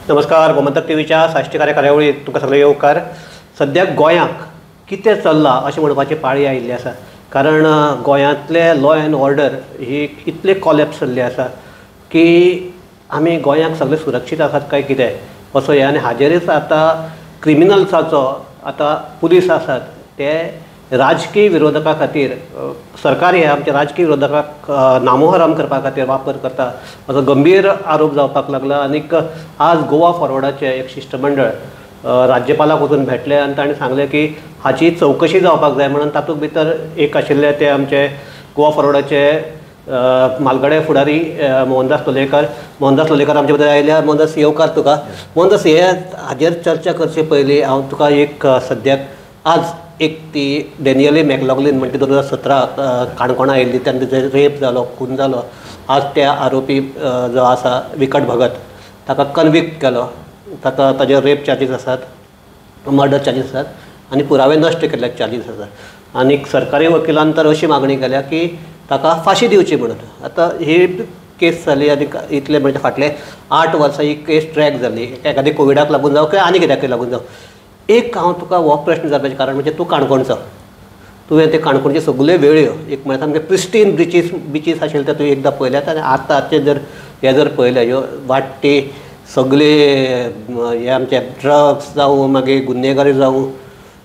नमस्कार. गोमंतक टीव्हीच्या साश्टीकार्य कार्यावळीत तुका सगळे येवकार. सद्या गोंयांक कितें चल्लां अशें म्हणपाची पाळी आयिल्ली आसा. कारण गोंयांतले लॉ एंड ऑर्डर ही इतले कॉलेप्स जाल्ले आसा की आमी गोंयांक सगळे सुरक्षीत आसात काय कितें असो हे. आनी हाजेरच आतां क्रिमिनल्साचो आतां पुलीस आसात ते राजकीय विरोधका खातीर सरकार हे आमच्या राजकीय विरोधकाक नामोहराम करपा खातीर वापर करता असो गंभीर आरोप जावपाक लागला. आनीक आज गोवा फॉरवर्डाचे एक शिश्टमंडळ राज्यपालाक वचून भेटले आनी ताणें सांगलें की हाची चवकशी जावपाक जाय म्हणून. तातूंत भितर एक आशिल्ले ते आमचे गोवा फॉरवर्डाचे म्हालगडे फुडारी मोहनदास लोलयेकर आमचे भितर आयल्या. मोहनदास येवकार तुका. मोहनदास हे हाजेर चर्चा करचे पयलीं हांव तुका एक सद्याक आज एक ती डॅनियली मॅकलॉगलीन म्हणटा 2017 काणकोणा आयिल्ली तेन्ना तेजे रेप जालो, खून जालो. आज त्या आरोपी जो आसा विकट भगत ताका कन्विक्ट केलो. ताका ताजे रेप चार्जीस आसात, मर्डर चार्जीस आसात आनी पुरावे नश्ट केल्ले चार्जीस आसात. आनीक सरकारी वकिलान तर अशी मागणी केल्या की ताका फाशी दिवची म्हणून. आतां ही केस जाली आनी इतले म्हणजे फाटले 8 वर्सां ही केस ट्रॅक जाली. एखादी कोविडाक लागून जावं काय आनी कित्याक लागून जावं. एक हांव तुका हो प्रश्न विचारपाचें कारण म्हणजे तूं काणकोणचो. तुवें ते काणकोणचे सगळे वेळ्यो एक म्हणटा सामके प्रिस्टीन बिचीस आशिल्ले ते तुवें एकदां पळयल्यात. आनी आतांचे जर पळयले ह्यो वाडटे सगळे हे आमचे ड्रग्स जावं मागीर गुन्हेगारी जावं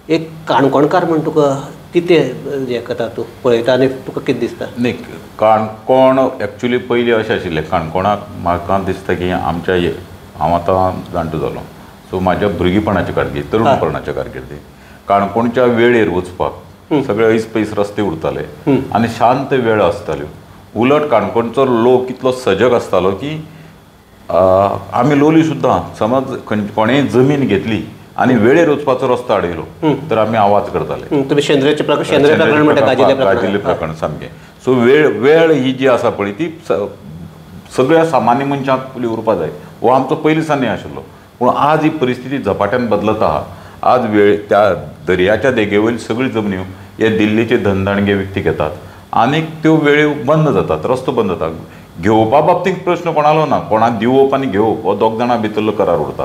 एक काणकोणकार म्हण तुका कितें हें करता तूं पळयता आनी तुका कितें दिसता? न्ही, काणकोण एक्चुली पयलीं अशें आशिल्लें. काणकोणाक म्हाका दिसता की हांव आतां जाणटो जालो सो म्हाज्या भुरगेपणाची कारकीर्द, तरुणपणाच्या कारकिर्दी काणकोणच्या वेळेर वचपाक सगळे ऐस पयस रस्ते उरताले आनी शांत वेळ आसताल्यो. उलट काणकोणचो लोक इतलो सजग आसतालो की आमी लोली सुद्दां समज कोणेंय जमीन घेतली आनी वेळेर वचपाचो रस्तो आडयलो तर आमी आवाज करताले. तुमी शेंद्रे गाजिल्ले प्रकरण सामकें. सो वेळ ही जी आसा पळय ती सगळ्या सामान्य मनशाक फुली उरपा जाय हो आमचो पयलींसान आशिल्लो. पूण आज ही परिस्थिती झपाट्यान बदलत आहा. आज वेळ त्या दर्याच्या देगेवयली सगळी जमन्यो हे दिल्लीचे धनदाणगे व्यक्ती घेतात आनीक त्यो वेळ्यो बंद जातात, रस्तो बंद जाता. घेवपा बाबतींत प्रश्न कोणालो ना. कोणाक दिवप आनी घेवप हो दोग जाणां भितरलो करार उरता.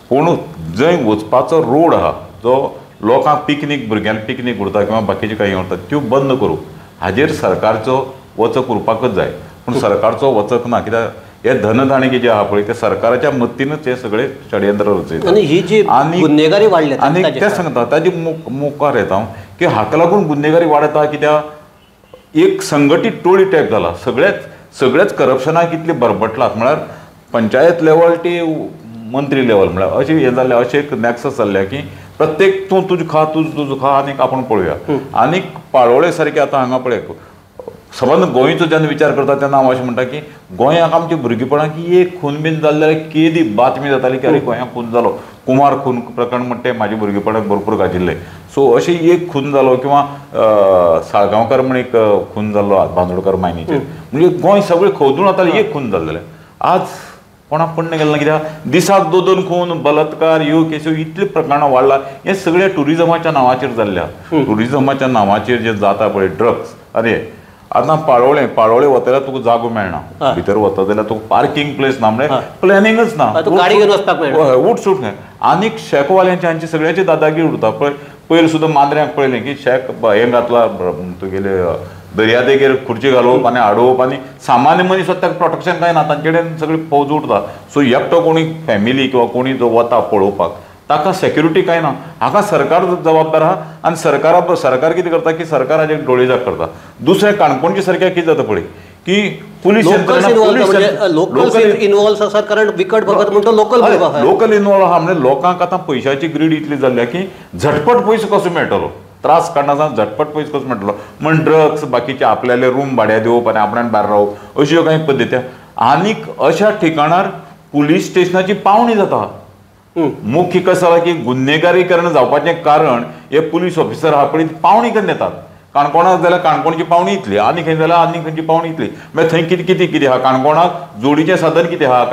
पूण जंय वचपाचो रोड आहा जो लोकांक पिकनीक, भुरग्यांक पिकनीक उरता किंवा बाकीचे काही उरता त्यो बंद करूं हाजेर सरकारचो वचक उरपाकच जाय. पूण सरकारचो वचक ना. कित्याक हे धनदाणगे जे आहा पळय ते सरकाराच्या मत्तीनच हे सगळे षडयंत्र रचयतात. आनी गुन्हेगारी वाडल्या आनी ते सांगता ताजी मुखार येता की हाका लागून गुन्हेगारी वाडता. कित्याक एक संघटीत टोळी टायप जाला. सगळेच करप्शनाक इतले बरबटलात. म्हळ्यार पंचायत लेवल टी मंत्री लेवल म्हळ्यार अशें हें जाल्लें. अशें एक नॅक्सस जाल्लें की प्रत्येक तूं तुजें खा तुजें खा आनीक आपूण पळोवया. आनीक पाळोळे सारके आतां हांगा पळय समज गोंयचो जेन्ना विचार करता तेन्ना हांव अशें म्हणटा की गोंयांक आमच्या भुरगेपणाक एक खून बीन जाल्ले जाल्यार केदी बातमी जाताली की अरे गोंयांक खून जालो. कुमार खून प्रकरण म्हणटा तें म्हाज्या भुरगेपणाक भरपूर गाजिल्लें. सो अशें एक खून जालो किंवा साळगांवकर म्हण एक खून जाल्लो बांदोडकर मायनीचेर. म्हणजे गोंय सगळें खवदून वतालें एक खून जाल्लें. आज कोणाक पडना गेलें ना. कित्याक दिसाक 2-2 खून, बलात्कार ह्यो केसो इतले प्रकरणां वाडला. हें सगळें टुरिजमाच्या नांवाचेर जाल्लें आहा. टुरिजमाच्या नांवाचेर जे जाता पळय ड्रग्स. अरे आतां पाळोळे वता जाल्यार तुका जागो मेळना. भितर वता जाल्यार तुका पार्किंग प्लेस ना. म्हणजे प्लॅनिंगच ना. उठ सूट खंय. आनीक शेकवाल्यांची हांची सगळ्यांची दादागिरी उरता पळय. पयर सुद्दां मांद्र्यांक पळयलें की शेक हें घातला तुगेले दर्यादेगेर खुर्ची घालप आनी हाडोवप आनी सामान्य मनीस ताका प्रोटेक्शन कांय ना. तांचे कडेन सगळी फौज उरता. सो एकटो कोणी फॅमिली किंवा कोणी जो वता पळोवपाक ताका सेक्युरिटी कांय ना. हाका सरकार जबाबदार आहा. आनी सरकार कितें करता की सरकार हाजेर डोळेजाप करता. दुसरें काणकोणचे सारकें कितें जाता पळय की पुलीस लोकल इनवॉल्व आहा. म्हणजे लोकांक आतां पयशांची ग्रीड इतली जाल्ल्या की झटपट पयसो कसो मेळटलो. त्रास काडना झटपट पयसो कसो मेळटलो. म्हण ड्रग्स बाकीचे आपल्याले रूम भाड्या दिवप आनी आपणान भायर रावप अश्यो कांय पद्दती. आनीक अशा ठिकाणार पुलीस स्टेशनाची पावणी जाता. मुख्य कसं आसा की गुन्हेगारीकरण जावपाचें कारण हे पुलीस ऑफिसर आहा पळय पावणी करून येतात. काणकोणाक जाल्यार काणकोणची पावणी इतली आनी खंय जाल्यार आनी खंयची पावणी इतली. मागीर थंय कितें आहा. काणकोणाक जोडीचें साधन कितें आहा.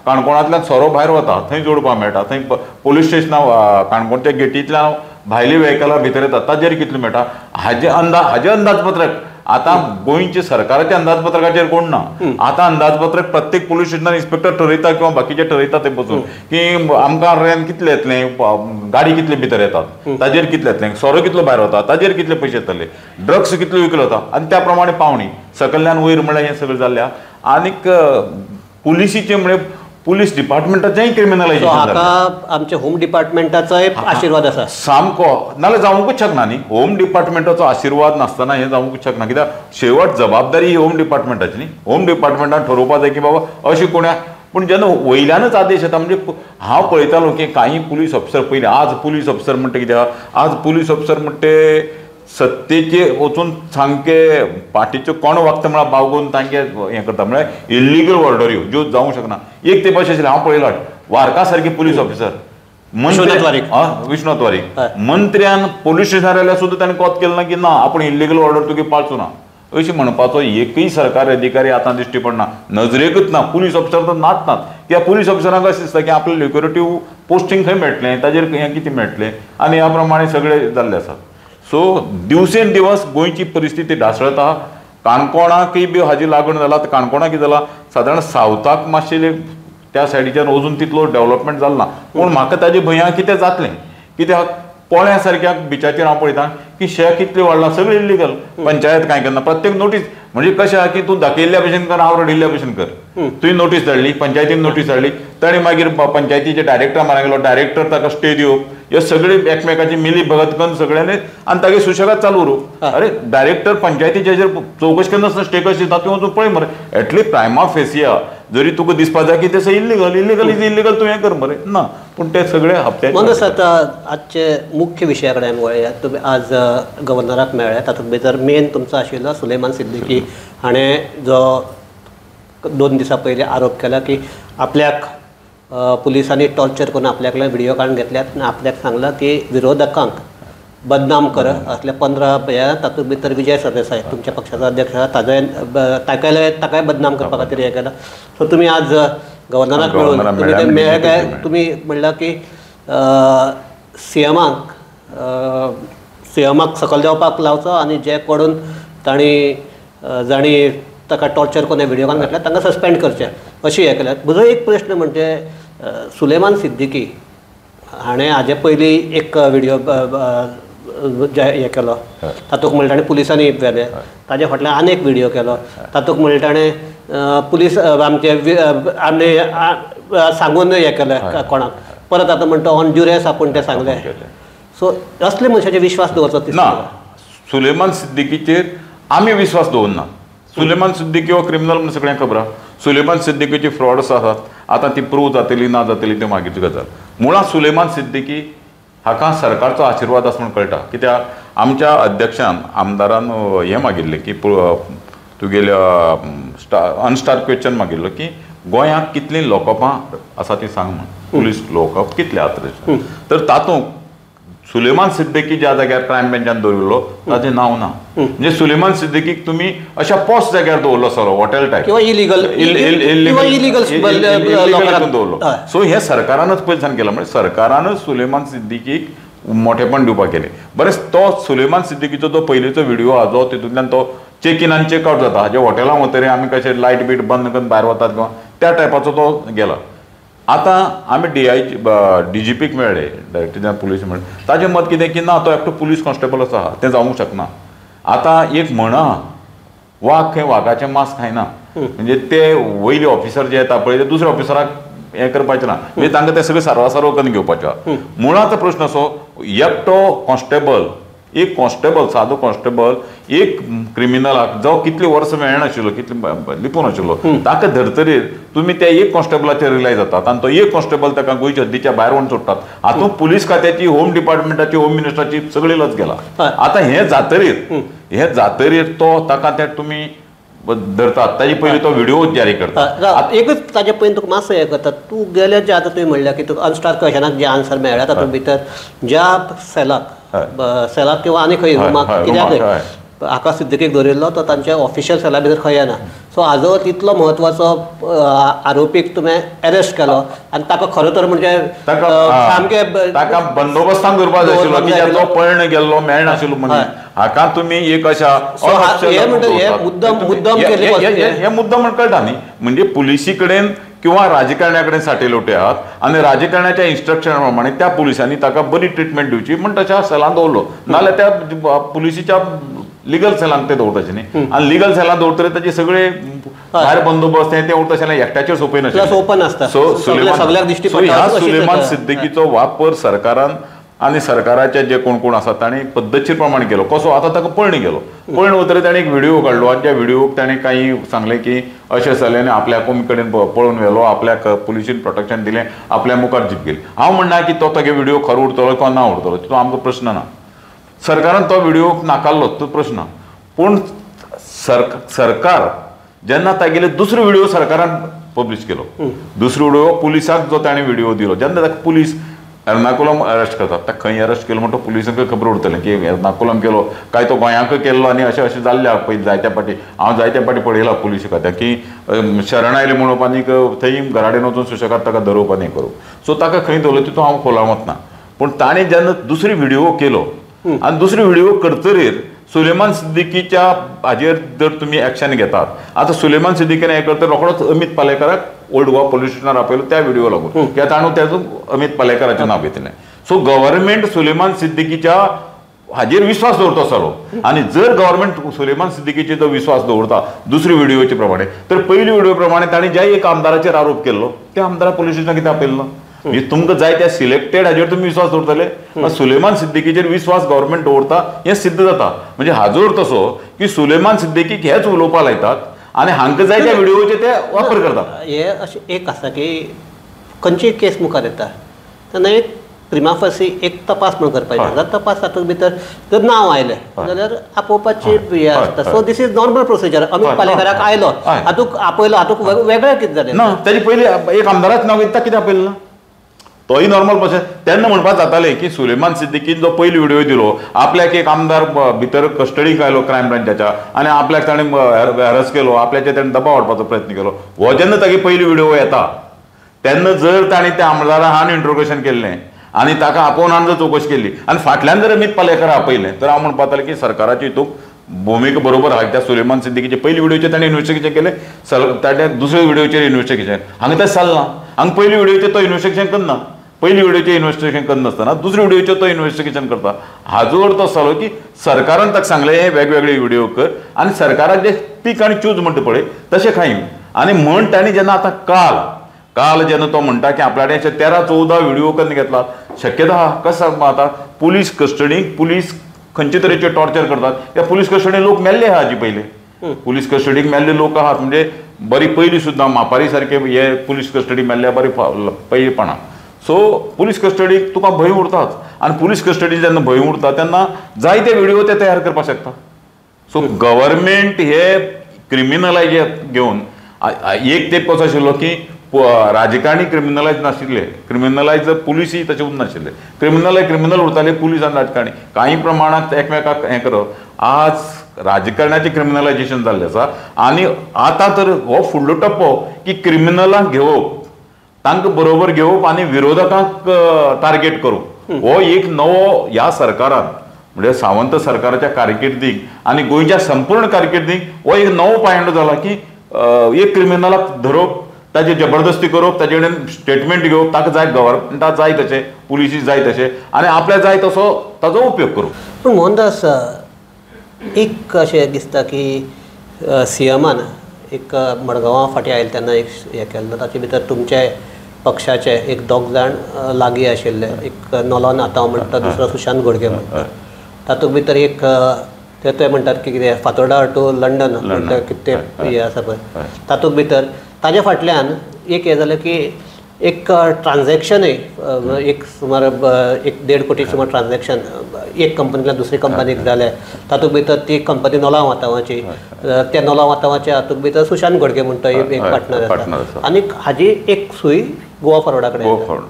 काणकोणांतल्यान सोरो भायर वता थंय जोडपाक मेळटा. थंय पुलीस स्टेशनां काणकोणच्या गेटींतल्यान भायली व्हेकलां भितर येतात ताजेर कितलें मेळटा हाजे अंदाज पत्रक आता गोंयचे सरकाराच्या अंदाजपत्रकाचेर कोण ना आता अंदाजपत्रक प्रत्येक पोलीस स्टेशनार इन्स्पेक्टर ठरयता किंवा बाकीचे ठरयता ते बसून की आमकां रेन कितले येतले गाडी कितले भितर येतात ताजेर कितले येतले सोरो कितलो भायर वता ताजेर कितले पयशे येतले ड्रग्स कितलो विकलो वता आनी त्या प्रमाणे पावणी सकयल्यान वयर म्हळ्यार हें सगळें जाल्ल्या आनीक पुलिसीचे म्हणजे पुलीस डिपार्टमेंटाचेंय क्रिमिनलायझेशन हाका आमच्या होम डिपार्टमेंटाचोय आशिर्वाद आसा सामको नाल्यार जावंकूच शकना न्ही होम डिपार्टमेंटाचो आशिर्वाद नासतना हें जावंकूच शकना कित्याक शेवट जबाबदारी ही होम डिपार्टमेंटाची न्ही होम डिपार्टमेंटान ठरोवपा जाय की बाबा अशें कोण्या पूण जेन्ना वयल्यानच आदेश येता म्हणजे हांव पळयतालो की काही पुलीस ऑफिसर पयलीं आज पुलीस ऑफिसर म्हणटा कित्याक आज पुलीस ऑफिसर म्हणटे सत्तेचे वचून सामके पार्टीच्यो कोण वागता म्हळ्यार बावगून तांचे हें करता म्हळ्यार इल्लिगल ऑर्डऱ्यो ज्यो जावंक शकना एक ते भाशेन आशिल्लें हांव पळयलो वारका सारके पुलीस ऑफिसर विश्वनाथ वारीक मंत्र्यान पुलीस स्टेशनार आयल्यार सुद्दां ताणें कोत केलें ना की ना आपूण इल्लिगल ऑर्डर तुगे पाळचो ना अशें म्हणपाचो एकय सरकारी अधिकारी आतां दिश्टी पडना नजरेकूच ना पुलीस ऑफिसर तर नाच कित्याक पुलीस ऑफिसरांक अशें दिसता की आपलें ल्युक्युरेटीव पोस्टींग खंय मेळटलें ताजेर हें कितें मेळटलें आनी ह्या प्रमाणे सगळें जाल्लें आसा सो दिवसेन दिवस गोंयची परिस्थिती ढासळटा काणकोणाकय बी हाजी लागण जाला काणकोणाक कितें जाला सादारण सावथाक मातशें त्या सायडीच्यान अजून तितलो डेव्हलपमेंट जालो ना पूण म्हाका ताजे भंया कितें जातलें कित्याक पोळ्या सारक्या बिचाचेर हांव पळयतां की शेक कितलें वाडलां सगळें इल्लिगल पंचायत कांय करना प्रत्येक नोटीस म्हणजे कशें आहा की तूं दाखयल्ल्या भशेन कर हांव रडिल्ल्या भशेन कर तुवें नोटीस धाडली पंचायतीन नोटीस धाडली ताणें मागीर पंचायतीचे डायरेक्टर म्हऱ्या गेलो डायरेक्टर ताका स्टे दिवप हे सगळे एकमेकाची मिली भगत करून सगळ्यांनी आनी तागे सुशेगाद चालू उरूं अरे डायरेक्टर पंचायतीचे हेजेर चवकशी करनासतना स्टे कशें दिता तुवें वचून पळय मरे एटलीस्ट प्रायमा फेसिया जरी तुका दिसपा जाय की तें इल्लिगल इज इल्लिगल तूं हें कर मरे ना पूण ते सगळे हप्त्याचे मग आता आजचे मुख्य विशया कडेन वळया तुमी आज गव्हर्नराक मेळ्ळे तातूंत भितर मेन तुमचो आशिल्लो सुलेमान सिद्दीकी हाणें जो 2 दिसां पयलीं आरोप केला की आपल्याक पुलिसांनी टॉर्चर करून आपल्याकडे व्हिडिओ काडून घेतल्यात आनी आपल्याक सांगलां की विरोधकांक बदनाम कर असले 15 तातूंत भितर विजय सरदेसाय तुमच्या पक्षाचो अध्यक्ष ताकाय बदनाम करपा खातीर हें केलां सो तुमी आज गव्हर्नराक मेळून तुमी ते मेळ्ळे काय तुमी म्हणलां की सीएमाक सकयल देंवपाक लावचो आनी जे कडून जाणी ताका टॉर्चर करून व्हिडिओ काडून घेतल्यात तांकां सस्पेंड करचें अशी हें केल्यात म्हजो एक प्रश्न म्हणजे सुलेमान सिद्दीकी हाणें हाजे पयलीं एक व्हिडिओ हें केलो तातूंत म्हणलें ताणें पुलिसांनी व्हेले ताजे फाटल्यान आनी एक व्हिडिओ केलो तातूंत म्हणलें ताणें पुलीस आमचे सांगून हें केलें कोणाक परत आतां म्हणटा ऑन ड्युरेस आपूण तें सांगलें सो असले मनशाचेर विश्वास दवरचो ना सुलेमान सिद्दीकीचेर आमी विश्वास दवरना सुलेमान सिद्दीकी हो क्रिमिनल म्हणून सगळ्यांक खबर आहा सुलेमान सिद्दीकीची फ्रॉड्स आसात आतां ती प्रूव जातली ना जातली ती मागीरची गजाल मुळात सुलेमान सिद्दीकी हाका सरकारचो आशिर्वाद आसा म्हूण कळटा कित्याक आमच्या अध्यक्षान आमदारान हें मागिल्लें की तुगेल्या अनस्टार क्वेश्चन मागिल्लो की गोंयांत कितलीं लोकपां आसा ती सांग म्हण पुलीस लोकप कितले आहात तर तातूंत सुलेमान सिद्दीकी ज्या जाग्यार क्रायम बेंचान दवरिल्लो ताचें नांव ना म्हणजे सुलेमान सिद्दीकीक तुमी अशा पोस्ट जाग्यार दवरलो सरो हॉटेल टायप किंवा इलिगल दवरलो सो हे सरकारानच पयलींसान केलां म्हणजे सरकारानच सुलेमान सिद्दीकीक मोठेपण दिवपाक केलें बरें तो सुलेमान सिद्दीकीचो जो पयलींचो व्हिडिओ आहा जो तितूंतल्यान तो चेक इन आनी चेक आउट जाता हाजे हॉटेलांत वतरी आमी कशे लायट बीट बंद करून भायर वतात किंवा त्या टायपाचो तो गेला आतां आमी DGPक मेळ्ळे डायरेक्टर जनरल पुलीस मेळ्ळे ताजें मत कितें की ना तो एकटो पुलीस कॉन्स्टेबल आसा तें जावंक शकना आतां एक म्हण आहा वाघ खंय वाघाचें मांस खायना म्हणजे ते वयले ऑफिसर जे येता पळय ते दुसऱ्या ऑफिसराक हें करपाचें ना म्हणजे तांकां तें सगळें सारवासारव करून घेवपाचें मुळात प्रश्न असो एकटो कॉन्स्टेबल एक कॉन्स्टेबल सादो कॉन्स्टेबल एक क्रिमिनलाक जो कितली वर्सां मेळनाशिल्लो कितले लिपून आशिल्लो ताका धरतरीर तुमी त्या एक कॉन्स्टेबलाचेर रिलाय जातात आनी तो एक कॉन्स्टेबल ताका गोंयच्या हद्दीच्या भायर व्हरून सोडटात हातूंत पुलीस खात्याची होम डिपार्टमेंटाची होम मिनिस्टराची सगळी लज गेला आतां हें जातरीर तो ताका ते तुमी धरतात ताजे पयलीं तो व्हिडिओ जारी करता एकच ताजे पयलीं तुका मातसो हें करता तूं गेले जे आतां तुवें म्हणलें की तुका अनस्टार क्वेश्चनाक जे आन्सर मेळ्ळा तातूंत भितर ज्या सेलाक किंवा आनी खंय रुमाक कित्याक आकाश सिद्दीकीक दवरिल्लो तो तांच्या ऑफिशियल सेला भितर खंय येना. सो हाजो तितलो म्हत्वाचो आरोपीक तुवें अरेस्ट केलो आनी ताका खरो तर म्हणजे सामकें ताका बंदोबस्तान दवरपाक जाय आशिल्लो, कित्याक तो पळण गेल्लो मेळनाशिल्लो म्हणून. हाका तुमी एक अशा मुद्दम केले हे मुद्दम म्हण कळटा न्ही. म्हणजे पुलिसी कडेन किंवा राजकारण्या कडेन साठयलोटे आहात आनी राजकारण्याच्या इन्स्ट्रक्शना प्रमाणे त्या पुलिसांनी ताका बरी ट्रिटमेंट दिवची म्हण तशा सेलान दवरलो. नाल्यार त्या पुलिसीच्या लिगल सेलांक ते दवरताचे न्ही. आनी लिगल सेलान दवरतले ताचे सगळे भायर बंदोबस्त ते उरता एकट्याचेर ओपन आसता. सुलेमान सिद्दीकीचो वापर सरकारान आनी सरकाराचे जे कोण आसा ताणें पद्दतशीर प्रमाणे केलो. कसो आतां ताका पळणी गेलो. पळण वतरे ताणें एक व्हिडिओ काडलो आनी त्या व्हिडिओक ताणें काही सांगलें की अशें जालें आनी आपल्या कोमी कडेन पळोवन व्हेलो, आपल्याक पुलिसीन प्रोटेक्शन दिलें, आपल्या मुखार जीप गेली. हांव म्हणना की तो तेगे व्हिडिओ खरो उरतलो किंवा ना उरतलो, तो आमचो प्रश्न ना. सरकारान तो व्हिडिओ नाकारलो तो प्रश्न. पूण सरकार जेन्ना तागेले दुसरो व्हिडिओ सरकारान पब्लीश केलो, दुसरो व्हिडिओ पुलिसाक जो ताणें व्हिडिओ दिलो, जेन्ना ताका पुलीस एर्नाकुलम अरेस्ट करतात, ताका खंय अरेस्ट केलो म्हणटा पुलिसांक खबर उरतलें की एर्नाकुलम केलो काय तो गोंयांक केल्लो आनी अशें जाल्लें आहा. पयलीं जायत्या फाटी हांव जायत्या फाटी पळयलां पुलीस खात्याक की शरण आयलें म्हणून आनीक थंय घराडेन वचून सुशेगाद ताका धरप आनी करूं. सो ताका खंय दवरलो तितून हांव खोलां वचना. पूण ताणें जेन्ना दुसरी व्हिडिओ केलो आनी दुसरी व्हिडिओ करतरीर सुलेमान सिद्दीकीच्या हाजेर जर तुमी एक्शन घेतात, आतां सुलेमान सिद्दीकीन हें करता रोखडोच अमित पालेकराक ओल्ड गोवा पुलीस स्टेशनार आपयलो त्या व्हिडिओ लागून, कित्याक ताणूं तेजून अमित पालेकराचें नांव घेतलें. सो गव्हर्मेंट सुलेमान सिद्दीकीच्या हाजेर विश्वास दवरता आसलो. आनी जर गव्हर्मेंट सुलेमान सिद्दीकीचेर जो विश्वास दवरता दुसरी व्हिडिओचे प्रमाणे, तर पयली व्हिडिओ प्रमाणे ताणें ज्या एक आमदाराचेर आरोप केल्लो त्या आमदारा पुलीस स्टेशनाक कित्याक आपयलो ना? म्हणजे तुमकां जाय त्या सिलेक्टेड हाजेर तुमी विश्वास दवरतले. सुलेमान सिद्दीकीचेर विश्वास गव्हर्मेंट दवरता हें सिद्ध जाता. म्हणजे हाजो अर्थ असो की सुलेमान सिद्दीकीक हेच उलोवपा लायतात आनी हांकां जाय त्या व्हिडिओचे ते वापर करतात. हे अशें एक आसा की खंयचीय केस मुखार येता तेन्ना एक प्रिमा फासी एक तपास म्हणून करपाचो. जर तपास तातूंत भितर जर नांव आयलें जाल्यार आपोवपाची हें आसता. So this is normal procedure. Amit पालेकराक आयलो, हातूंक आपयलो, हातूंक वेगळें कितें जालें ना? तेजे पयलीं एक आमदाराचें नांव घेता कित्याक आपयलें ना? तोय नॉर्मल प्रोसेस. तेन्ना म्हणपाक जातालें की सुलेमान सिद्दीकीन जो पयलो व्हिडिओ दिलो, आपल्याक एक आमदार भितर कस्टडीक आयलो क्रायम ब्रांचाच्या आनी आपल्याक ताणें हॅरस केलो, आपल्याचेर ताणें दबाव हाडपाचो प्रयत्न केलो. हो जेन्ना तागे पयली व्हिडिओ येता तेन्ना जर ताणें त्या आमदाराक हान इंट्रोगेशन केल्लें आनी ताका आपोवन जर चवकशी केली आनी फाटल्यान जर अमित पालेकरा आपयलें, तर हांव म्हणपाक की सरकाराची हितूंक भुमिका बरोबर आहा. त्या सुलेमान सिद्दीकीचे पयली व्हिडिओचेर ताणें इन्व्हेस्टिगेशन केलें, ताणें दुसऱ्या व्हिडिओचेर इन्व्हेस्टिगेशन. हांगा तें चलना. हांगा पयली व्हिडिओचेर तो इन्व्हेस्टिगेशन करना, पयली व्हिडिओचेर इन्व्हेस्टिगेशन करनासतना दुसरे व्हिडिओचेर तो इन्व्हेस्टिगेशन करता. हाजो अर्थ असो की सरकारान ताका सांगलें हे वेगवेगळे व्हिडिओ कर आनी सरकाराक जे पीक आनी चूज म्हणटा पळय तशें खाईन. आनी म्हण ताणें जेन्ना आतां काल जेन्ना तो म्हणटा की आपल्या कडेन 13-14 व्हिडिओ केन्ना घेतला, शक्यता आहा कशें सांगपा आतां पुलीस कस्टडीक पुलीस खंयचे तरेचे टॉर्चर करतात. त्या पुलीस कस्टडीन लोक मेल्ले आहा हाजी पयले. पुलीस कस्टडीक मेल्ले लोक आहात म्हणजे बरी पयलीं सुद्दां मापारी सारके हे पुलीस कस्टडी मेल्ल्या बरी पयलीपणां. सो पुलीस कस्टडीक तुका भंय उरताच आनी पुलीस कस्टडी जेन्ना भंय उरता तेन्ना जायते व्हिडिओ ते तयार करपाक शकता. सो गव्हर्मेंट हे क्रिमिनलायज घेवन एक तेंप कसो आशिल्लो की राजकारणी क्रिमिनलायज नाशिल्ले, क्रिमिनलायज पुलीसय तशें उरनाशिल्ले नाशिल्ले. क्रिमिनल उरताले पुलीस आनी राजकारणी कांय प्रमाणांत एकमेकाक हें करप. आज राजकारणाचें क्रिमिनलायजेशन जाल्लें आसा आनी आतां तर हो फुडलो टप्पो की क्रिमिनलांक घेवप, तांकां बरोबर घेवप आनी विरोधकांक टार्गेट करूप हो एक नवो ह्या सरकारान म्हणजे सावंत सरकाराच्या कारकिर्दीक आनी गोंयच्या संपूर्ण कारकिर्दीक हो एक नवो पायंडो जाला की एक क्रिमिनलाक धरप, ताची जबरदस्ती करप, ताचे कडेन स्टेटमेंट घेवप, ताका जाय गव्हर्मेंटाक जाय तशें, पुलिसी जाय तशें आनी आपल्याक जाय तसो ताजो उपयोग करप. पूण मोहनदास एक अशें दिसता की सीएमान एक मडगांवां फाटीं आयले तेन्ना एक हें केल्लो, ताचे भितर तुमचे पक्षाचे एक 2 जाण लागीं आशिल्ले. एक नॉलो नातांव म्हणटा, दुसरो सुशांत घोडगे म्हणटा. तातूंत भितर एक ते म्हणटात की कितें फातोर्डा टू लंडन म्हणटा कितें हें आसा पळय, तातूंत भितर ताजे फाटल्यान एक हें जालें की एक ट्रान्जॅक्शनय एक सुमार 1.5 कोटी सुमार ट्रान्जॅक्शन एक कंपनींतल्यान दुसरी कंपनीक जालें. तातूंत भितर ती कंपनी नॉलां वातावाची, त्या नॉलां वातावाच्या हातूंत भितर सुशांत घोडगे म्हणटा एक पार्टनर आसा आनी हाजी एक सूय गोवा फॉरवर्डा कडेन.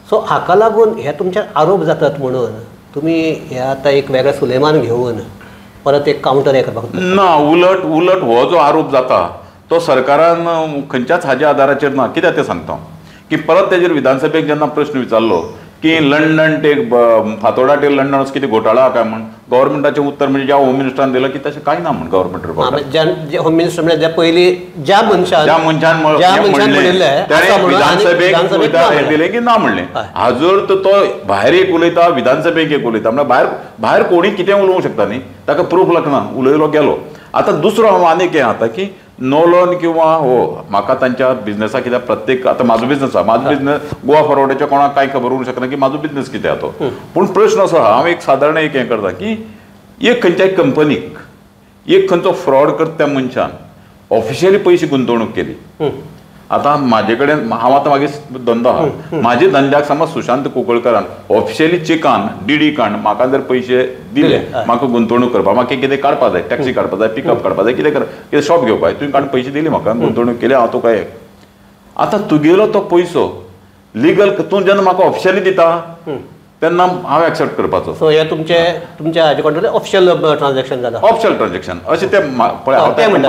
सो हाका लागून हे तुमचे आरोप जातात म्हणून तुमी हे आतां एक वेगळे सुलेमान घेवन परत एक काउंटर हे करपाक ना. उलट उलट हो जो आरोप जाता तो सरकारान खंयच्याच हाज्या आदाराचेर ना. कित्याक तें सांगता की परत तेजेर विधानसभेक जेन्ना प्रश्न विचारलो की लंडन ते फातोर्डा ते लंडन असो कितें घोटाळा काय म्हण गव्हर्मेंटाचें उत्तर म्हणजे ज्या होम मिनिस्टरान दिलं की तशें कांय ना म्हण गव्हर्मेंट रिपोर्टार. होम मिनिस्टर म्हणजे पयली ज्या मनशान विधानसभेक दिलें की ना म्हणलें. हाजर तो भायर एक उलयता विधानसभेक एक उलयता म्हळ्यार भायर कोणी कितें उलोवंक शकता न्ही. ताका प्रूफ लागना. उलयलो गेलो. आतां दुसरो हांव आनीक हें आता की नोलन किंवा हो म्हाका तांच्या बिझनेसा कित्याक प्रत्येक आतां म्हाजो बिझनेस आसा. म्हाजो बिझनेस गोवा फॉरवर्डाच्या कोणाक कांय खबर उरूंक शकना की म्हाजो बिझनेस कितें आसा तो. पूण प्रश्न असो आहा हांव एक सादारण एक हें करता की एक खंयच्याय कंपनीक एक खंयचो फ्रॉड करता त्या मनशान ऑफिशियली पयशे गुंतवणूक केली. आतां म्हाजे कडेन हांव आतां मागीर धंदो आहा. म्हाज्या धंद्याक समज सुशांत कुंकळकरान ऑफिशियली चेकान डीडी काण म्हाका जर पयशे दिले म्हाका गुंतवणूक करपाक म्हाका कितें काडपाक जाय टॅक्सी काडपाक जाय पिकअप काडपाक जाय कितें कितें शॉप घेवपाक तुवें काडून पयशे दिले म्हाका गुंतवणूक केली हांव तुका एक. आतां तुगेलो तो पयसो लिगल तूं जेन्ना म्हाका ऑफिशियली दिता तेन्ना हांव एक्सेप्ट करपाचो. सो हे तुमच्या हाजे कडल्यान ऑफिशियल ट्रान्झॅक्शन जाता. ऑफिशियल ट्रान्झॅक्शन अशें ते ऑफिशियल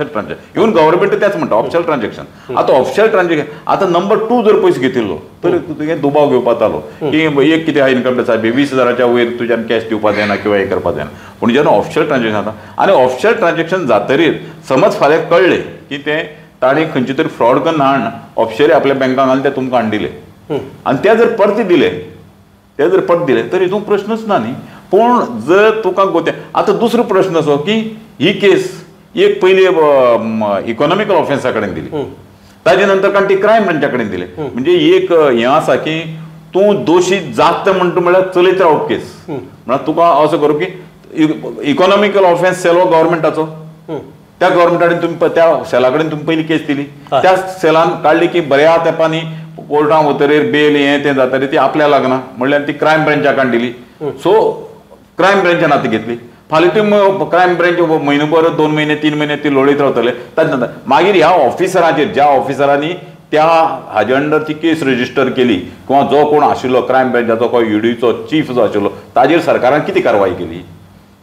ट्रान्झॅक्शन इवन गव्हर्मेंट तेच म्हणटा ऑफिशियल ट्रान्झॅक्शन. आतां ऑफिशियल ट्रान्झॅक्शन आतां नंबर 2 जर पयशे घेतिल्लो तर तुवें दुबाव घेवपाक जालो की एक कितें आहा इन्कम टॅक्स 20,000च्या वयर तुज्यान कॅश दिवपाक जायना किंवा हें करपाक जायना. पूण जेन्ना ऑफिशियल ट्रान्झॅक्शन जाता आनी ऑफिशियल ट्रान्झॅक्शन जातरीर समज फाल्यां कळ्ळें की तें ताणें खंयची तरी फ्रॉड करून हाडून ऑफिशियली आपल्या बँकान घालून ते तुमकां हाडून दिले आनी ते जर परते दिले तर हितून प्रश्नच ना न्ही. पूण जर तुका गोते आतां दुसरो प्रश्न असो की ही केस एक पयली इकॉनॉमिकल ऑफेन्सा कडेन दिली ताजे नंतर कारण ती क्रायम ब्रांचा कडेन दिले. म्हणजे एक हें आसा की तूं दोशी जाता म्हणटा म्हळ्यार चलयत रावप केस. म्हळ्यार तुका असो करूं की इकॉनॉमिकल ऑफेन्स सेलो गव्हर्मेंटाचो त्या गव्हर्मेंटान तुमी त्या सेला कडेन तुमी पयली केस दिली त्या सेलान काडली की बऱ्या तेंपांनी कोर्टान वतरेर बेल हें तें जातकीर ती आपल्या लागना म्हणल्यार ती क्रायम ब्रांचाक दिली. सो क्रायम ब्रांचान आतां घेतली. फाल्यां ती क्रायम ब्रांच म्हयनोभर 2 म्हयने 3 म्हयने ती लोळयत रावतले. ताजे नंतर मागीर ह्या ऑफिसराचेर ज्या ऑफिसरांनी त्या हाजे अंडर ती केस रजिस्टर केली किंवा जो कोण आशिल्लो क्रायम ब्रांचाचो कोण ईडीचो चीफ जो आशिल्लो ताजेर सरकारान कितें कारवाय केली.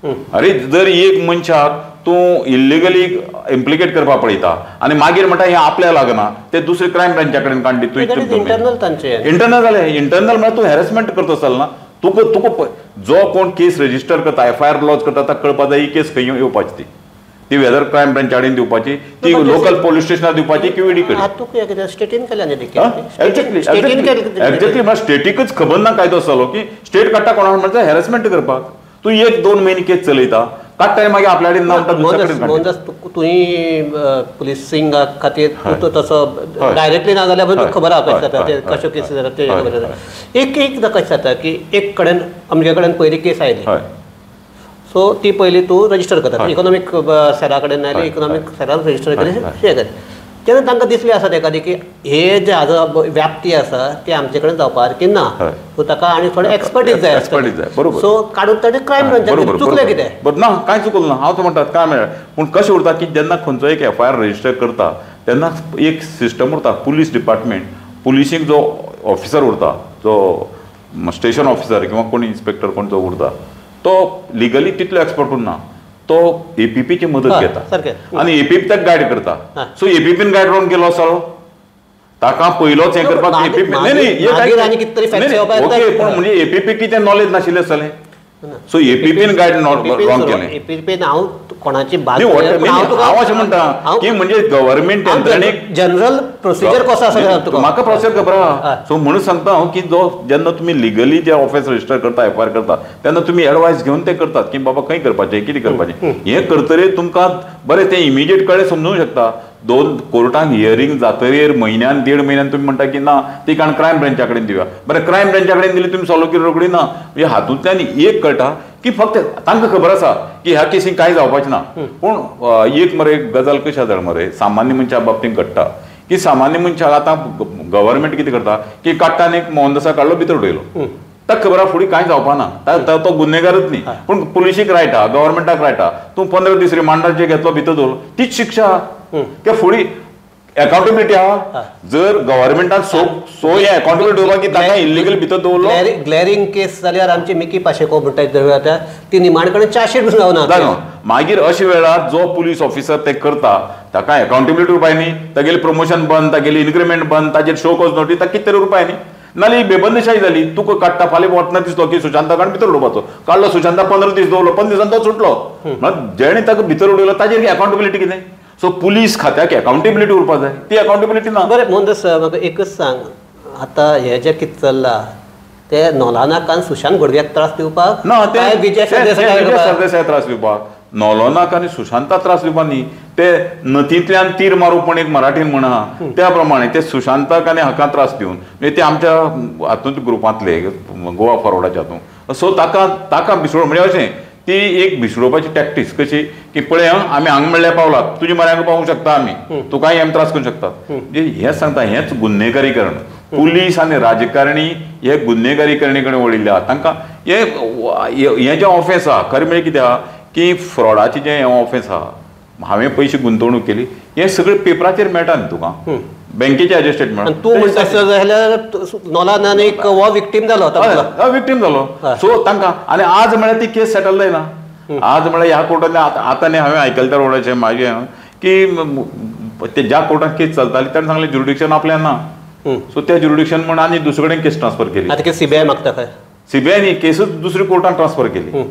अरे जर एक मनशाक तूं इल्लिगली इम्प्लिकेट करपाक पळयता आनी मागीर म्हणटा हें आपल्या लागना ते दुसरे क्रायम ब्रांचा कडेन काडली तूं इंटरनल जालें. इंटरनल म्हळ्यार तूं हॅरेसमेंट करता आसतना ना तुका जो कोण केस रजिस्टर करता FIR लॉज करता ताका कळपाक जाय ही केस खंय येवपाची ती वेदर क्रायम ब्रांचा कडेन दिवपाची ती लोकल पोलीस स्टेशनार दिवपाची किंवा ईडी कडेन. एक्झॅक्टली म्हळ्यार स्टेटीकच खबर ना कायदो आसलो की स्टेट काडटा कोणाक म्हणटा हॅरेसमेंट करपाक. तूं 1-2 म्हयने केस चलयता काडटा मागीर आपल्या कडेन ना म्हणटा तुवें पुलिसिंग खातीर तसो डायरेक्टली ना जाल्यार खबर आहा कशें केसी जाता ते खबर. एकदां कशें जाता की एक कडेन अमके कडेन पयली केस आयली सो ती पयली तूं रजिस्टर करता इकॉनॉमीक सेला कडेन आयली इकॉनॉमीक सेलान रजिस्टर केली हें कर. तेन्ना तांकां दिसलें आसा एखादी की हे जे हाजो व्याप्ती आसा ती आमचे कडेन जावपा सारकी ना सो ताका आनी थोडें एक्सपर्टीज जाय बरोबर. सो काडून ताणें क्रायम ब्रांचाक चुकलें कितें ना कांय चुकलें ना हांव तो म्हणटा काय मेळ्ळें. पूण कशें उरता की जेन्ना खंयचो एक FIR रजिस्टर करता तेन्ना एक सिस्टम उरता पुलीस डिपार्टमेंट पुलिसीक जो ऑफिसर उरता जो स्टेशन ऑफिसर किंवा कोणी इन्स्पेक्टर कोण जो उरता तो लिगली तितलो एक्सपर्ट उरना. तो APPची मदत घेता आनी APP ताका गायड करता. सो APPन गायड करून गेलो आसलो ताका पयलोच हें करपाक APP म्हणजे APP कितें नॉलेज नाशिल्लें आसलें सो APPन गायड रॉंग केलें. हांव कोणाची हांव अशें म्हणटा की म्हणजे गव्हर्मेंट यंत्रणेक जनरल प्रोसिजर कसो आसा म्हाका प्रोसिजर खबर आहा. सो म्हणून सांगता हांव की जो जेन्ना तुमी लिगली जे ऑफेन्स रजिस्टर करता FIR करता तेन्ना तुमी एडवायस घेवन ते करतात की बाबा खंय करपाचें कितें करपाचें हें करतरीर तुमकां बरें तें इमिजिएट कळ्ळें समजूंक शकता. 2 कोर्टान हियरींग जातरीर म्हयन्यान 1.5 म्हयन्यान तुमी म्हणटा की ना ती कारण क्रायम ब्रांचा कडेन दिवया. बरें क्रायम ब्रांचा कडेन दिली तुमी सॉल्व केली रोखडी ना म्हणजे हातूंतल्यान एक कळटा की फक्त तांकां खबर आसा की ह्या केसीक कांय जावपाचें ना. पूण एक मरे गजाल कशी आसा मरे सामान्य मनशा बाबतींत घडटा की सामान्य मनशाक आतां गव्हर्मेंट कितें करता की काडटा आनी एक मोहनदासा काडलो भितर उडयलो ताका खबर आहा फुडें कांय जावपा ना तो गुन्हेगारच न्ही. पूण पुलिशीक रायट आहा गव्हर्मेंटाक रायट आहा तूं 15 दीस रिमांडाचेर घेतलो भितर दवरलो तीच शिक्षा किंवा फुडें अकाउंटेबिलिटी आहा जर गव्हर्नमेंटान सो हे अकाउंटेबिलिटी दवरपाक की ताका इल्लीगल भितर दवरलो ग्लॅरिंग केस जाल्यार आमची मिकी पाशेको म्हणटा ती निमाणकडे चार्जशीट जावना मागीर अशे वेळार जो पुलीस ऑफिसर ते करता ताका अकाउंटेबिलिटी उरपाय न्ही तागेले प्रमोशन बंद तागेली इन्क्रिमेंट बंद ताजेर शो कोज नोटीस ताका कितें तरी उरपाय न्ही नाल्यार बेबंदशाही जाली तुका काडटा फाल्यां वतना दिसलो की सुशांताकान भितर उडोवपाचो काडलो सुशांता 15 दीस दवरलो 15 दिसान तो सुटलो जेणे ताका भितर उडयलो ताजेर अकाउंटेबिलिटी कितें सो पुलीस खात्याक अकाउंटेबिलिटी उरपा जाय ती अकाउंटेबिलिटी ना बरें मोहनदास म्हाका एकच सांग आतां हें जें कितें चल्लां ते नॉलानाकान सुशांत घोडग्याक त्रास दिवपाक ना ते विजय सरदेसाय त्रास दिवपाक नॉलोनाक आनी सुशांता त्रास दिवपाक न्ही ते नथींतल्यान तीर मारूं पण एक मराठीन म्हण आहा त्या प्रमाणे ते सुशांताक आनी हाका त्रास दिवन म्हणजे ते आमच्या हातूंत ग्रुपांतले गोवा फॉरवर्डाच्या हातूंत सो ताका भिसवण म्हणजे अशें ती एक भिसडोवपाची टॅक्टीस कशी की पळय आमी हांगा म्हणल्यार पावलात तुज्या म्हऱ्यांक पावूंक शकता आमी तुकाय आमी त्रास करूंक शकतात म्हणजे हें सांगता हेंच गुन्हेगारीकरण पुलीस आनी राजकारणी हे गुन्हेगारीकरणी कडेन वळिल्ले आहात तांकां हें जें ऑफेन्स आहा खरें म्हणजे कितें आहा की फ्रॉडाचें जें हें ऑफेन्स आहा हांवें पयशे गुंतवणूक केली हें सगळें पेपराचेर मेळटा न्ही तुका बँकेचे हाजेर स्टेटमेंट तूं म्हणटा जाल्यार नॉलान एक हो विक्टीम जालो विक्टीम जालो सो तांकां आनी आज म्हळ्यार ती केस सेटल जायना आज म्हळ्यार ह्या कोर्टांतले आतां न्ही हांवें आयकलें त्या रोडाचें म्हाजें की ते ज्या कोर्टांत केस चलताली ताणें सांगलें ज्युरिडिक्शन आपल्यान ना सो त्या ज्युरिडिक्शन म्हण आनी दुसरे कडेन केस ट्रान्सफर केली आतां सीबीआय मागता खंय सीबीआय न्ही केसूच दुसऱ्या कोर्टान ट्रान्सफर केली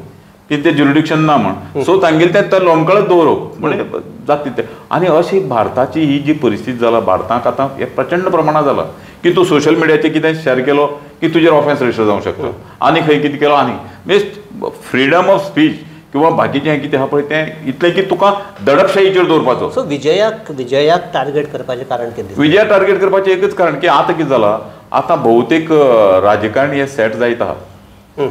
की ते ज्युरिडिक्शन ना म्हण सो तांगेलें तें लोंबकळत दवरप म्हणजे जाता तितलें आनी अशी भारताची ही जी परिस्थिती जाला भारतांत आतां हे प्रचंड प्रमाणांत जाला की तूं सोशल मिडियाचेर कितें शेअर केलो की तुजेर ऑफेन्स रजिस्टर जावंक शकता आनी खंय कितें केलो आनी म्हणजे फ्रीडम ऑफ स्पीच किंवा बाकीचें कितें आहा पळय तें इतलें की तुका दडपशाहीचेर दवरपाचो सो विजयाक टार्गेट करपाचें कारण कितें विजयाक टार्गेट करपाचें एकच कारण की आतां कितें जालां आतां भोवतेक राजकारणी हे सेट जायत आहा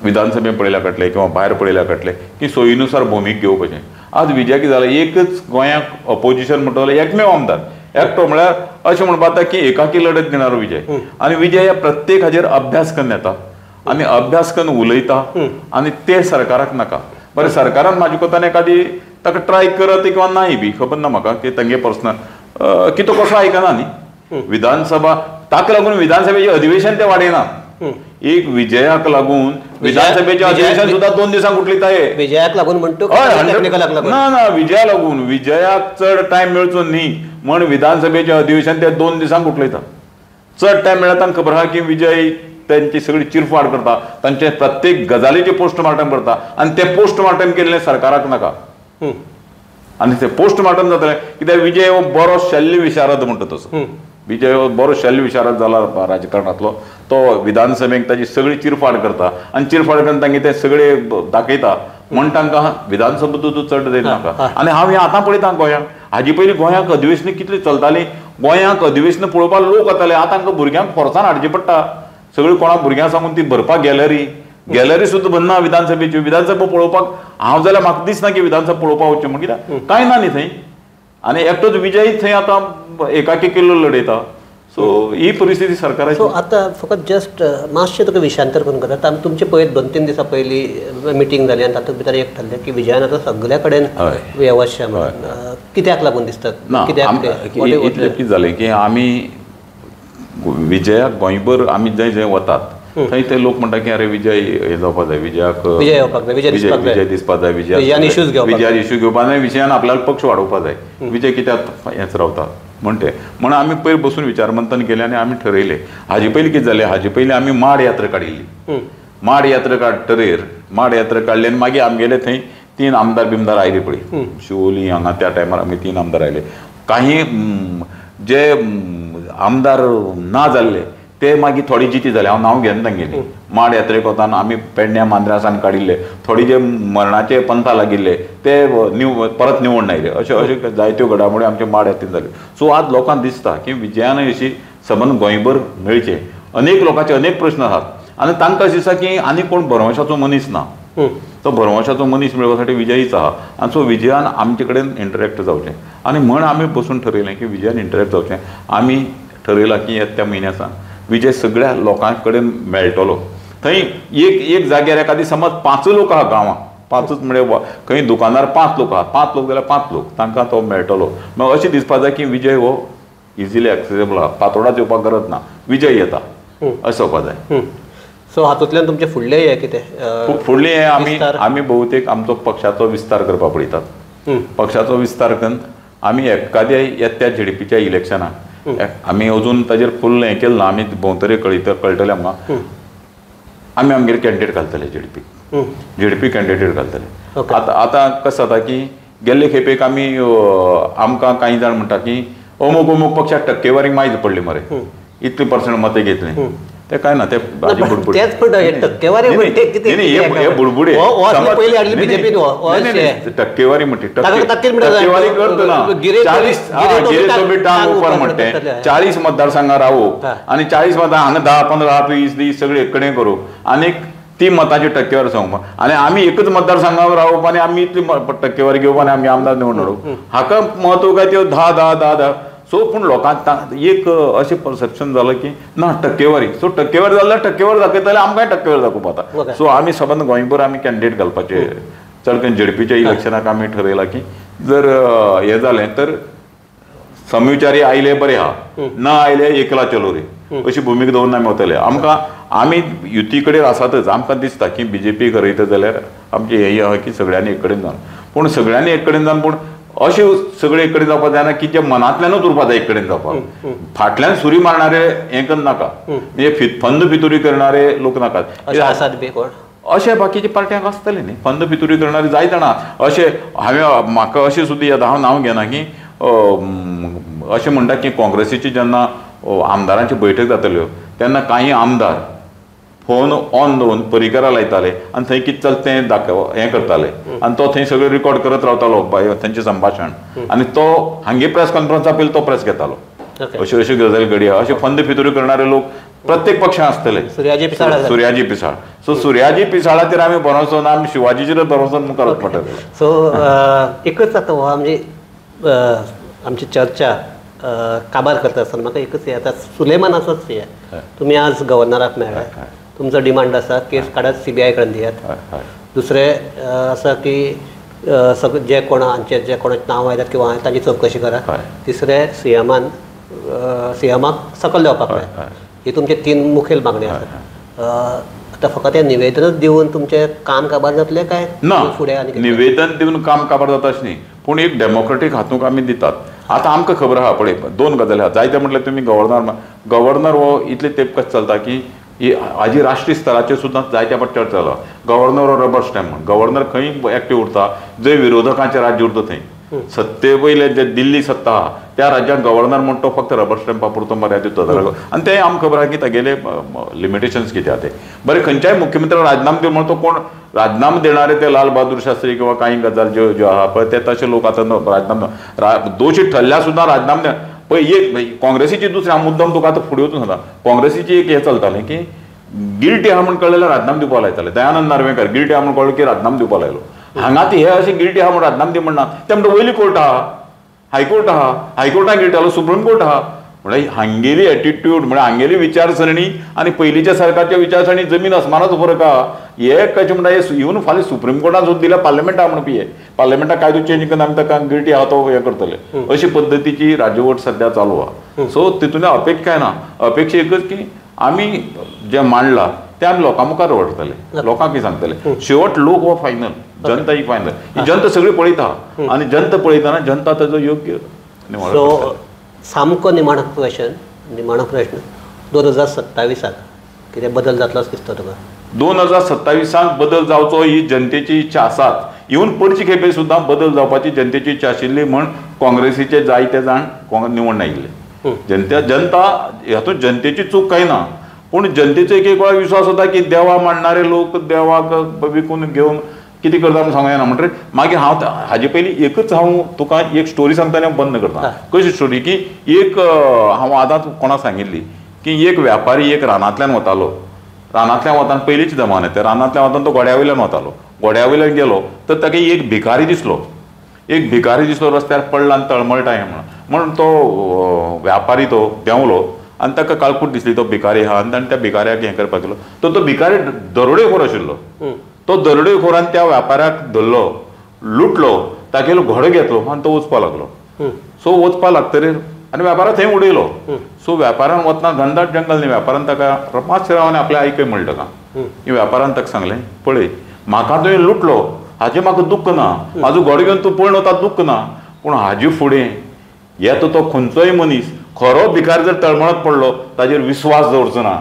विधानसभेत पळयल्या कटले किंवा भायर पळयल्या कटले की सोयीनुसार भौमीक घेवपाचें आज विजय कितें जालें एकच गोंयांक ऑपोजिशन म्हणटा एकमेव आमदार एकटो म्हळ्यार अशें म्हणपाक जाता की एकाकी लढत घेणारो विजय आनी विजय ह्या प्रत्येक हाजेर अभ्यास करून येता आनी अभ्यास करून उलयता आनी ते सरकाराक नाका बरें सरकारान म्हाजे कोतान एखादी ताका ट्राय करत किंवा नाय बी खबर ना म्हाका की तांगे पर्सनल की तो कसो आयकना न्ही विधानसभा ताका लागून विधानसभेचें अधिवेशन ते वाडयना एक विजयाक लागून विधानसभेचें अधिवेशन सुद्दां 2 दिसांक उठयताय विजयाक लागून म्हणटा ना विजया लागून विजयाक चड टायम मेळचो न्ही म्हण विधानसभेचें अधिवेशन ते 2 दिसांक उठयता चड टायम मेळटा तांकां खबर आहा की विजय त्यांची सगळी चिरफाड करता तांचे प्रत्येक गजालीचे पोस्टमार्टम करता आनी ते पोस्टमार्टम केल्लें सरकाराक नाका आनी ते पोस्टमार्टम जातलें कित्याक विजय हो बरो शल्य विशारद म्हणटा तसो विजय हो बरो शल्य विशारद जाला राजकारणांतलो तो विधानसभेक ताची सगळी चिरफाड करता आनी चिरफाड करून तांगे ते सगळे दाखयता म्हण तांकां विधानसभेतूच चड जायनाका आनी हांव हें आतां पळयतां गोंयांक हाजे पयलीं गोंयांक अधिवेशनां कितलीं चलतालीं गोंयांक अधिवेशनां पळोवपाक लोक येताले आतां तांकां भुरग्यांक फोर्सान हाडचें पडटा सगळीं कोणाक भुरग्यांक सांगून ती भरपाक गॅलरी सुद्दां बंद ना विधानसभेची विधानसभा पळोवपाक हांव जाल्यार म्हाका दिसना की विधानसभा पळोवपाक वचचें म्हण कित्याक कांय ना न्ही थंय आनी एकटोच विजय थंय आतां एकाकी किल्लो लडयता सो ही परिस्थिती सरकाराची सो आतां फकत जस्ट मातशें तुका विशांतर करून करता तुमचे पळय 2-3 दिसां पयलीं मिटींग जाली आनी तातूंत भितर एक थारलें की विजयान आतां सगळ्या कडेन व्यवस्था म्हणून कित्याक लागून दिसता इतलें कितें जालें की आमी विजयाक गोंयभर आमी जंय वतात थंय ते लोक म्हणटा की अरे विजय हे जावपाक जाय विजयाक विजय दिसपाक जाय विजयान इश्यू घेवपाक जाय विजयान आपल्यालो पक्ष वाडोवपाक जाय विजय कित्याक हेंच रावता म्हणटे म्हण आमी पयर बसून विचारमंथन केलें आनी आमी ठरयलें हाजे पयलीं कितें जालें हाजे पयलीं आमी माड यात्रा काडिल्ली माड यात्रा काडटरेर माड यात्रा काडली आनी मागीर आमगेले थंय 3 आमदार बिमदार आयले पळय शिवोली हांगा त्या टायमार आमी 3 आमदार आयले काही जे आमदार ना जाल्ले ते मागीर थोडी जिती जाले हांव नांव घेवन तांगेली माड यात्रेक वताना आमी पेडण्या मांद्रासान काडिल्ले थोडी जे मरणाचे पंथा लागिल्ले ते परत निवडून आयले अशे जायत्यो घडामोडी आमचे माड यात्रेन जाल्यो सो आज लोकांक दिसता की विजयान अशी सबंद गोंयभर मेळचे अनेक लोकांचे अनेक प्रश्न आसात आनी तांकां अशें दिसता की आनी कोण भरवंशाचो मनीस ना तो भरवंशाचो मनीस मेळोवपा साठी विजयीच आहा आनी सो विजयान आमचे कडेन इंटरेक्ट जावचें आनी म्हण आमी बसून ठरयलें की विजयान इंटरेक्ट जावचें आमी ठरयलां की येत्या म्हयन्यासान विजय सगळ्या लोकां कडेन मेळटलो थंय एक जाग्यार एखादी समज 5 लोक आहा गांवांत पांचूच म्हणजे खंय दुकानार 5 लोक आहात 5 लोक जाल्यार 5 लोक तांकां तो मेळटलो मग अशें दिसपा जाय की विजय हो इजिली एक्सेसिबल आहा फातोडाच येवपाक गरज ना विजय येता अशें जावपा जाय. सो हातूंतल्यान तुमचे फुडलें हें कितें फुडलें हें आमी भोवतेक आमचो पक्षाचो विस्तार करपाक पळयतात. पक्षाचो विस्तार करून आमी एखाद्या येत्या झेडपीच्या इलेक्शनाक आमी अजून ताजेर फुल्ल हें केलें ना आमी भोंवतरी कळटलें आमकां आमी आमगेले कॅन्डिडेट घालतले झेडपी कॅन्डिडेट घालतले. आतां कशें जाता की गेल्ले खेपेक आमी आमकां कांय जाण म्हणटा की अमूक पक्षाक टक्केवारी मायज पडली मरे इतली % मतां घेतली ते काय ना ते बुडबुडे टक्केवारी म्हणटे टक्केवारी म्हणटे टक्केवारी करता ना 40 मतदारसंघां रावू आनी 40 मतां हांगा 10-15-20 सगळे कडेन करूं आनी ती मतांची टक्केवारी सांगूंक आनी आमी एकच मतदारसंघावर रावप आनी आमी इतली टक्केवारी घेवप आनी आमी आमदार निवडून हाडूंक हाका म्हत्व काय त्यो 10 सो पूण लोकांक एक अशें परसेप्शन जालें की ना टक्केवारी सो टक्केवारी जाल्यार टक्केवारी दाखयताले आमकांय टक्केवारी दाखोवप जाता. सो आमी सबंद गोंयभर आमी कॅन्डिडेट घालपाचे चड करून झेडपीच्या इलेक्शनाक आमी ठरयलां की जर हें जालें तर समविचारी आयले बरें आहा ना आयले एकला चलो रे अशी भुमिका दवरून आमी वतले. आमी युती कडेन आसातच आमकां दिसता की बीजेपी गरयता जाल्यार आमचें हें आहा की सगळ्यांनी एक कडेन जावन पूण सगळ्यांनी एक कडेन जावन पूण अशें सगळे एक कडेन जावपाक जायना की जे मनांतल्यानूच उरपा जाय एक कडेन जावपाक. फाटल्यान सुरी मारणारे हें कर नाका म्हणजे फंद पितुरी करणारे लोक नाकात अशें बाकीच्या पार्ट्यांक आसतले न्ही फंद पितुरी करणारे जाय जाणा अशें हांवें म्हाका अशें सुद्दां येता हांव नांव घेना की अशें म्हणटा की काँग्रेसीची जेन्ना आमदारांची बैठक जातल्यो तेन्ना कांय आमदार फोन ऑन दवरून परिकरा लायताले आनी थंय कितें चलता तें हें करताले आनी तो थंय सगळें रिकॉर्ड करत रावतालो तांचें संभाशण आनी तो हांगे प्रेस कॉन्फरन्सा पयलीं तो प्रेस घेतालो. अश्यो गजाली घडया अशे फंद पितुरी करणारे लोक प्रत्येक पक्षांत आसतले. सुर्याजी पिसाळ सो सुर्याजी पिसाळाचेर आमी भरोसो ना आमी शिवाजीचेर भरोसो मुखार पडटले. सो एकच जाता हो म्हणजे आमची चर्चा काबार करता आसतना म्हाका एकच येता सुलेमानाचोच हे तुमी आज गव्हर्नराक मेळ्ळा तुमचो डिमांड आसा केस काडत CBI कडेन दियात. दुसरें आसा की सगळे जे कोणाचें जे कोणाचें नांव आयल्यात किंवा ताची चवकशी करात. तिसरें सीएमाक सकयल देवपाक जाय ही तुमचे 3 मुखेल मागणी आसात. आतां फकत हें निवेदनच दिवन तुमचें काम काबार जातलें काय ना फुडें आनी निवेदन दिवन काम काबार जाता अशें न्ही पूण एक डेमोक्रेटीक हातूंक आमी दितात. आतां आमकां खबर आहा पळय 2 गजाली आहा जायते म्हटल्यार तुमी गव्हर्नर हो इतले तेंप कशें चलता की हाजी राष्ट्रीय स्तराचेर सुद्दां जायत्या फावट चर्चा जाला. गव्हर्नर हो रबर स्टॅम्प म्हण गव्हर्नर खंय एक्टीव उरता जंय विरोधकांचें राज्य उरता थंय सत्ते वयले जे दिल्ली सत्ता आहा त्या राज्याक गव्हर्नर म्हण तो फक्त रबर स्टॅम्पा पुरतो मर्यादीत उरता आनी तें आमकां खबर आहा की तागेले लिमिटेशन्स कितें आहा ते बरें खंयच्याय मुख्यमंत्र्याक राजिनामा दिवन म्हण तो कोण राजिनामा देणारे ते लाल बहादूर शास्त्री किंवा कांय गजाल ज्यो आहा पळय ते तशे लोक आतां राजिनामा दोशी ठरल्या सुद्दां राजिनामा पळय एक काँग्रेसीची दुसरी हांव मुद्दम तुका आतां फुडें वचून सांगता काँग्रेसीची एक हें चलतालें की गिल्टी आहा म्हण कळलेल्यार राजिनामा दिवपाक लायताले. दयानंद नार्वेकर गिल्टी आहा म्हण कळ्ळें की राजिनामा दिवपाक लायलो. हांगा ती हे अशें गिल्टी आहा म्हण राजिनामा दी म्हणना ते म्हणटा वयली कोर्ट आहा हायकोर्ट आहा हायकोर्टान गिल्टी आलो सुप्रीम कोर्ट आहा म्हणजे हांगेली एटिट्यूड म्हणजे हांगेली विचारसरणी आनी पयलींच्या सरकारच्या विचारसरणी जमीन अस्मानाचो फरक आहा. हे कशें म्हणटा इवन फाल्यां सुप्रीम कोर्टान सुद्दां दिल्या पार्लमेंटा म्हण पी पार्लमेंटा कायदो चेंज करून आमी ताका गिल्टी आहा तो हें करतले अशी पद्दतीची राज्यवट सध्या चालू आहा. सो तितून अपेक्षा काय ना अपेक्षा एकच की आमी जें मांडलां तें आमी लोकां मुखार व्हरतले लोकांक कितें सांगतले शेवट लोक हो फायनल जनता ही फायनल ही जनता सगळी पळयता आनी जनता पळयतना जनता ताजो योग्य निवड. सामको निमाणो प्रश्न 2027 कितें बदल जातलो दिसता तुका? 2027 बदल जावचो ही जनतेची इच्छा आसात. इवन पयलींचे खेपे सुद्दां बदल जावपाची जनतेची इच्छा आशिल्ली म्हण काँग्रेसीचे जायते जाण निवडून आयिल्ले. जनता हातूंत जनतेची चूक कांय ना पूण जनतेचो एक वेळा विश्वास जाता की देवा मांडणारे लोक देवाक विकून घेवन कितें करता म्हूण सांगूं येना म्हणटकीर मागीर हांव हाजे पयलीं एकच हांव तुका एक स्टोरी सांगता आनी हांव बंद करता. कशी स्टोरी की एक हांव आदांच कोणाक सांगिल्ली की एक व्यापारी एक रानांतल्यान वतालो रानांतल्यान वताना पयलींचे जमाने ते रानांतल्यान वताना तो गोड्या वयल्यान वतालो गोड्या वयल्यान गेलो तर ताका एक भिकारी दिसलो रस्त्यार पडला आनी तळमळटाय म्हणून तो व्यापारी तो देंवलो आनी ताका काळकूट दिसली तो भिकारी आहा आनी ताणें त्या भिकाऱ्याक हें करपाक गेलो तो भिकारी दरोडेखोर आशिल्लो तो दरोडेखोरान त्या व्यापाऱ्याक धरलो, लुटलो, तागेलो घोडो घेतलो आनी तो वचपा लागलो. सो वचपा लागतरीर आनी वेपारान थंय उडयलो. सो वेपारान वतना घनदाट जंगल न्ही, वेपारान ताका मातशें रावन आपल्या आयकय म्हणलें ताका. वेपारान ताका सांगलें, पळय म्हाका तुवें लुटलो हाजें म्हाका दुख्ख ना, म्हाजो घोडो घेवन तूं पळोवन वता दुख्ख ना, पूण हाजे फुडें येता तो खंयचोय मनीस खरो भिकार जर तळमळत पडलो ताजेर विस्वास दवरचो ना.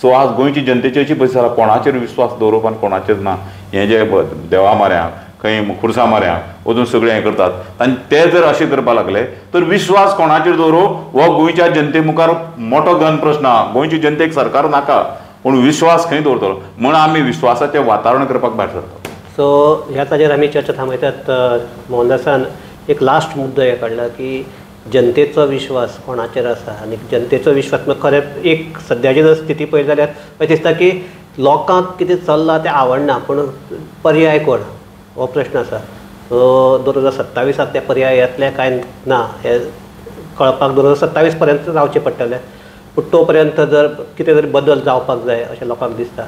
सो आज गोंयची जनतेची अशी परिस्थिती आसा, कोणाचेर विस्वास दवरप आनी कोणाचेर ना. हें जे देवा माऱ्यांक खंय खुर्सा माऱ्यांक वचून सगळें हें करतात आनी ते जर अशें करपा लागले तर विश्वास कोणाचेर दवरप हो गोंयच्या जनते मुखार मोठो गहन प्रश्न आहा. गोंयची जनतेक सरकार नाका, पूण विश्वास खंय दवरतलो म्हण आमी विश्वासाचें वातावरण करपाक भायर सरतात. सो ह्या ताजेर आमी चर्चा थांबयतात. मोहनदासान एक लास्ट मुद्दो हे काडला की जनतेचो विश्वास कोणाचेर आसा आनी जनतेचो विश्वास खरें एक सद्याची जर स्थिती पळयत जाल्यार अशें दिसता की लोकांक कितें चल्लां तें आवडना, पूण पर्याय कोण हो प्रश्न आसा. सो 2027 ते पर्याय येतले काय ना हे कळपाक 2027 पर्यंत रावचें पडटलें. पूण तो पर्यंत जर कितें तरी बदल जावपाक जाय अशें लोकांक दिसता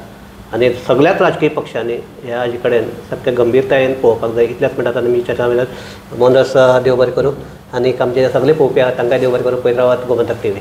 आनी सगळ्याच राजकीय पक्षांनी ह्या हाजे कडेन सारकें गंभीरतायेन पळोवपाक जाय. इतल्याच म्हणटात आनी मी चर्चा वयल्यात. मोहनदास देव बरें करूं आनी आमचे सगळे पळोवपी आहात तांकांय देव बरें करूं. पळयत रावात गोमंतक TV.